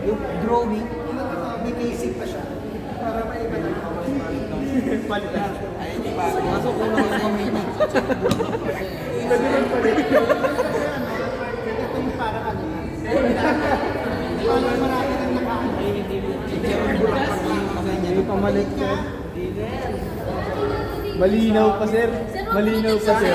yung drawing, may casing pa siya. Para maiba na. Palitan. Ay, hindi ba? Kaso kung naman kami nagulong pa rin. Itong parang ano na. Parang marami nang nakaano. Hindi pa malik, sir. Malinaw pa, sir. Malinaw pa, sir.